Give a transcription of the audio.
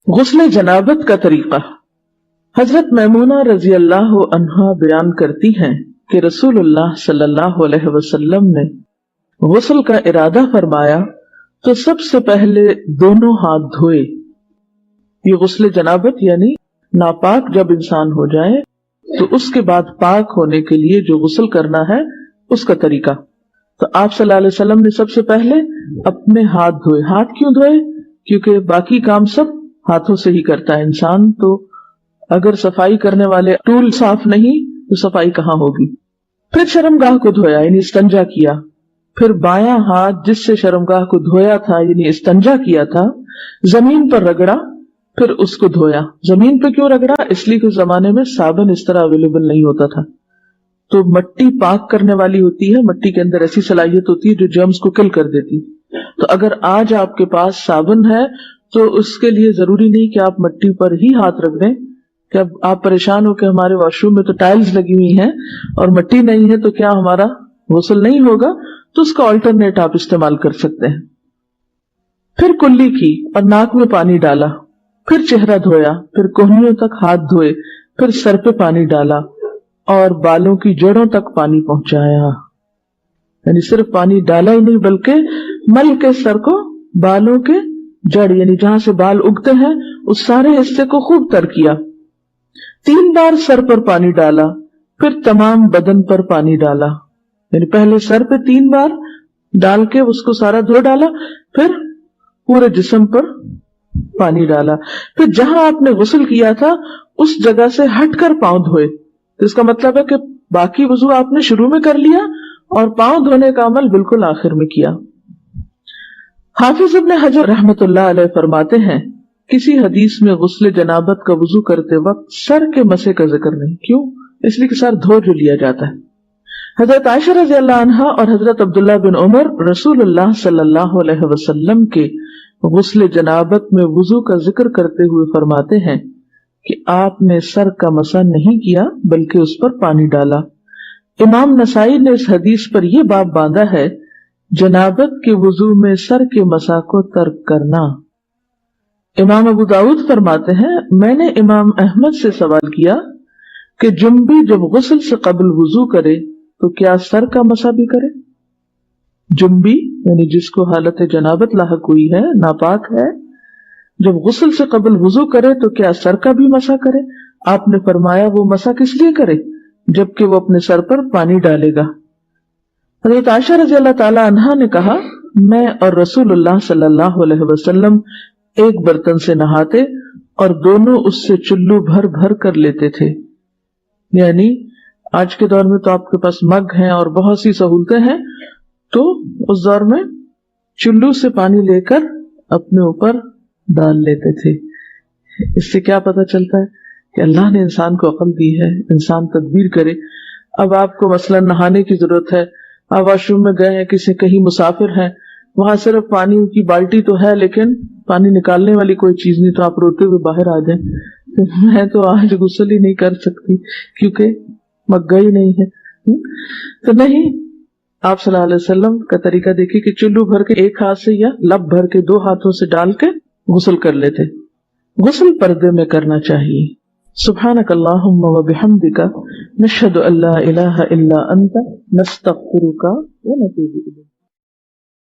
غسل جنابت کا طریقہ۔ حضرت میمونہ رضی اللہ عنہا بیان کرتی ہیں کہ رسول اللہ صلی اللہ علیہ وسلم نے غسل کا ارادہ فرمایا تو سب سے پہلے دونوں ہاتھ دھوئے۔ یہ غسل جنابت یعنی ناپاک جب انسان ہو جائے تو اس کے بعد پاک ہونے کے لیے جو غسل کرنا ہے اس کا طریقہ۔ تو آپ صلی اللہ علیہ وسلم نے سب سے پہلے اپنے ہاتھ دھوئے۔ ہاتھ کیوں دھوئے؟ کیونکہ باقی کام سب ہاتھوں سے ہی کرتا ہے انسان، تو اگر صفائی کرنے والے ٹول صاف نہیں تو صفائی کہاں ہوگی۔ پھر شرمگاہ کو دھویا یعنی استنجا کیا، پھر بایاں ہاتھ جس سے شرمگاہ کو دھویا تھا یعنی استنجا کیا تھا زمین پر رگڑا، پھر اس کو دھویا۔ زمین پہ کیوں رگڑا؟ اس لیے کہ اس زمانے میں صابن اس طرح اویلیبل نہیں ہوتا تھا، تو مٹی پاک کرنے والی ہوتی ہے، مٹی کے اندر ایسی صلاحیت ہوتی ہے جو جرمز کو کل کر دیتی۔ تو اگر آج آپ کے پاس صابن ہے تو اس کے لیے ضروری نہیں کہ آپ مٹی پر ہی ہاتھ رکھ دیں کہ اب آپ پریشان ہو کہ ہمارے واش روم میں تو ٹائلز لگی ہوئی ہیں اور مٹی نہیں ہے تو کیا ہمارا غسل نہیں ہوگا، تو اس کا آلٹرنیٹ آپ استعمال کر سکتے ہیں۔ پھر کلی کی اور ناک میں پانی ڈالا، پھر چہرہ دھویا، پھر کوہنیوں تک ہاتھ دھوئے، پھر سر پہ پانی ڈالا اور بالوں کی جڑوں تک پانی پہنچایا۔ یعنی صرف پانی ڈالا ہی نہیں بلکہ مل کے سر کو بالوں کے جڑ یعنی جہاں سے بال اگتے ہیں اس سارے حصے کو خوب تر کیا۔ 3 بار سر پر پانی ڈالا، پھر تمام بدن پر پانی ڈالا، یعنی پہلے سر پہ 3 بار ڈال کے اس کو سارا دھو ڈالا، پھر پورے جسم پر پانی ڈالا، پھر جہاں آپ نے غسل کیا تھا اس جگہ سے ہٹ کر پاؤں دھوئے۔ تو اس کا مطلب ہے کہ باقی وضو آپ نے شروع میں کر لیا اور پاؤں دھونے کا عمل بالکل آخر میں کیا۔ حافظ ابن حجر رحمۃ اللہ علیہ فرماتے ہیں کسی حدیث میں غسل جنابت کا وضو کرتے وقت سر کے مسے کا ذکر نہیں۔ کیوں؟ اس لیے کہ سر دھو جو لیا جاتا ہے۔ حضرت عائشہ رضی اللہ عنہا اور حضرت عبداللہ بن عمر رسول اللہ صلی اللہ علیہ وسلم کے غسل جنابت میں وضو کا ذکر کرتے ہوئے فرماتے ہیں کہ آپ نے سر کا مسح نہیں کیا بلکہ اس پر پانی ڈالا۔ امام نسائی نے اس حدیث پر یہ باب باندھا ہے جنابت کے وضو میں سر کے مسح کو ترک کرنا۔ امام ابو داؤد فرماتے ہیں میں نے امام احمد سے سوال کیا کہ جنبی جب غسل سے قبل وضو کرے تو کیا سر کا مسح بھی کرے؟ جنبی یعنی جس کو حالت جنابت لاحق ہوئی ہے، ناپاک ہے، جب غسل سے قبل وضو کرے تو کیا سر کا بھی مسح کرے؟ آپ نے فرمایا وہ مسح کس لیے کرے جبکہ وہ اپنے سر پر پانی ڈالے گا۔ حضرت عائشہ رضی اللہ تعالی عنہا نے کہا میں اور رسول اللہ صلی اللہ علیہ وسلم ایک برتن سے نہاتے اور دونوں اس سے چلو بھر بھر کر لیتے تھے۔ یعنی آج کے دور میں تو آپ کے پاس مگ ہیں اور بہت سی سہولتیں ہیں، تو اس دور میں چلو سے پانی لے کر اپنے اوپر ڈال لیتے تھے۔ اس سے کیا پتہ چلتا ہے کہ اللہ نے انسان کو عقل دی ہے، انسان تدبیر کرے۔ اب آپ کو مثلا نہانے کی ضرورت ہے، آپ واش روم میں گئے ہیں، کسی کہیں مسافر ہیں، وہاں صرف پانی کی بالٹی تو ہے لیکن پانی نکالنے والی کوئی چیز نہیں، تو آپ روتے ہوئے باہر آ جائیں میں تو آج غسل ہی نہیں کر سکتی کیونکہ مگا ہی نہیں ہے، تو نہیں، آپ صلی اللہ علیہ وسلم کا طریقہ دیکھیے کہ چلو بھر کے ایک ہاتھ سے یا لب بھر کے 2 ہاتھوں سے ڈال کے غسل کر لیتے۔ غسل پردے میں کرنا چاہیے۔ سبحانک اللہم و بحمدک نشہد ان لا الہ الا انت نستغفرک و نتوب الیک۔